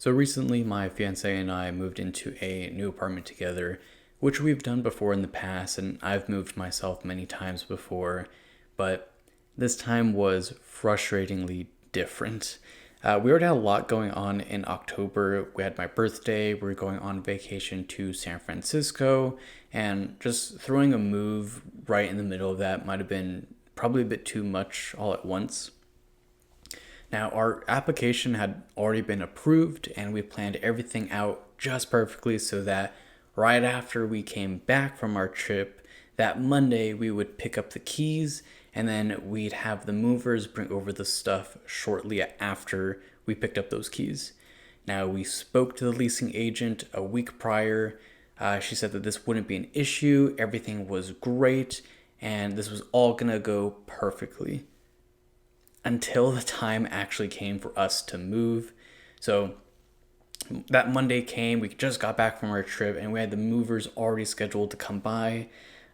So recently, my fiance and I moved into a new apartment together, which we've done before in the past, and I've moved myself many times before, but this time was frustratingly different. We already had a lot going on in October. We had my birthday, we were going on vacation to San Francisco, and just throwing a move right in the middle of that might have been probably a bit too much all at once. Now, our application had already been approved, and we planned everything out just perfectly so that right after we came back from our trip, that Monday we would pick up the keys, and then we'd have the movers bring over the stuff shortly after we picked up those keys. Now, we spoke to the leasing agent a week prior. She said that this wouldn't be an issue, everything was great, and this was all gonna go perfectly until the time actually came for us to move. So that Monday came, we just got back from our trip, and we had the movers already scheduled to come by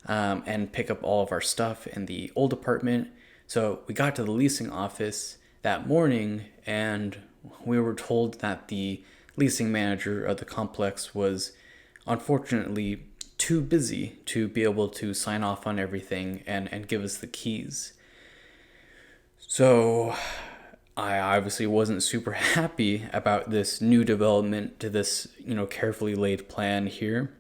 and pick up all of our stuff in the old apartment. So we got to the leasing office that morning, and we were told that the leasing manager of the complex was unfortunately too busy to be able to sign off on everything and give us the keys. So I obviously wasn't super happy about this new development to this, carefully laid plan here.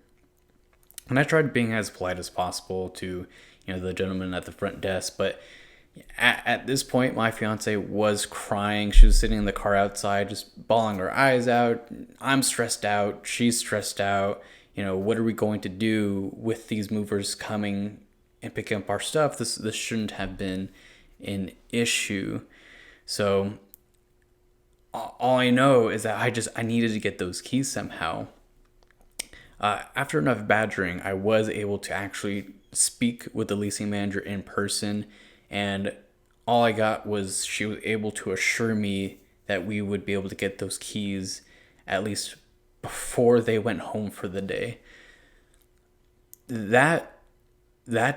And I tried being as polite as possible to, the gentleman at the front desk. But at this point, my fiance was crying. She was sitting in the car outside, just bawling her eyes out. I'm stressed out. She's stressed out. What are we going to do with these movers coming and picking up our stuff? This shouldn't have been an issue. So all I know is that I needed to get those keys somehow. After enough badgering, I was able to actually speak with the leasing manager in person, and all I got was she was able to assure me that we would be able to get those keys at least before they went home for the day. That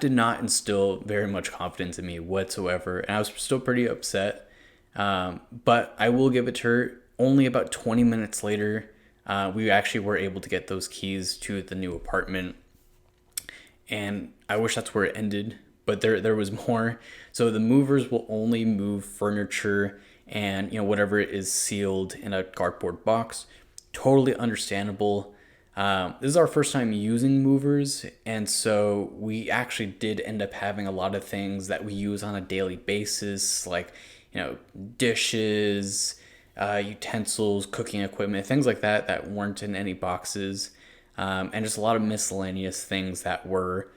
did not instill very much confidence in me whatsoever, and I was still pretty upset. But I will give it to her. Only about 20 minutes later, we actually were able to get those keys to the new apartment, and I wish that's where it ended, but there was more. So the movers will only move furniture and whatever is sealed in a cardboard box. Totally understandable. This is our first time using movers, and so we actually did end up having a lot of things that we use on a daily basis, like dishes, utensils, cooking equipment, things like that weren't in any boxes, and just a lot of miscellaneous things that were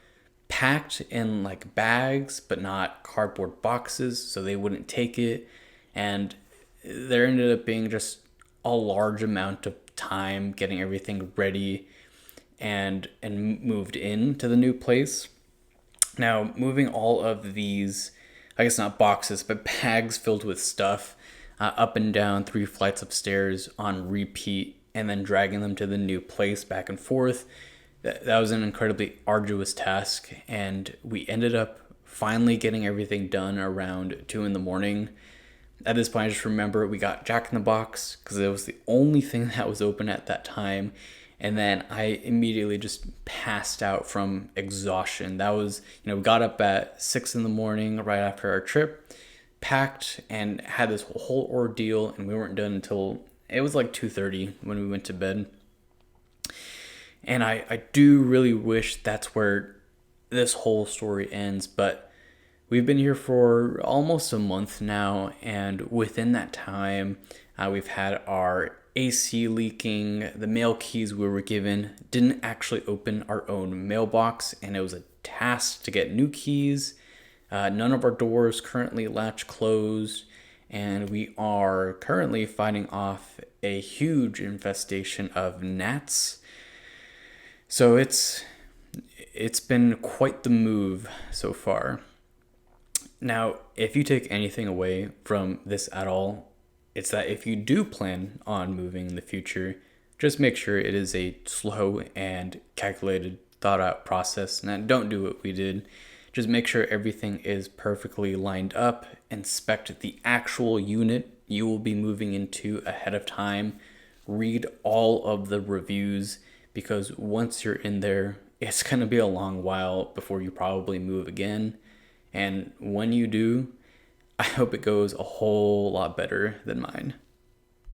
packed in like bags but not cardboard boxes, so they wouldn't take it, and there ended up being just a large amount of time getting everything ready and moved into the new place. Now, moving all of these, I guess not boxes, but bags filled with stuff up and down 3 flights of stairs on repeat, and then dragging them to the new place back and forth, that was an incredibly arduous task, and we ended up finally getting everything done around 2 in the morning. At this point, I just remember we got Jack in the Box because it was the only thing that was open at that time. And then I immediately just passed out from exhaustion. That was, we got up at 6 in the morning right after our trip, packed, and had this whole ordeal. And we weren't done until it was like 2:30 when we went to bed. And I do really wish that's where this whole story ends, but we've been here for almost a month now, and within that time, we've had our AC leaking. The mail keys we were given didn't actually open our own mailbox, and it was a task to get new keys. None of our doors currently latch closed, and we are currently fighting off a huge infestation of gnats. So it's been quite the move so far. Now, if you take anything away from this at all, it's that if you do plan on moving in the future, just make sure it is a slow and calculated, thought out process. And don't do what we did. Just make sure everything is perfectly lined up. Inspect the actual unit you will be moving into ahead of time. read all of the reviews, because once you're in there, it's going to be a long while before you probably move again. And when you do, I hope it goes a whole lot better than mine.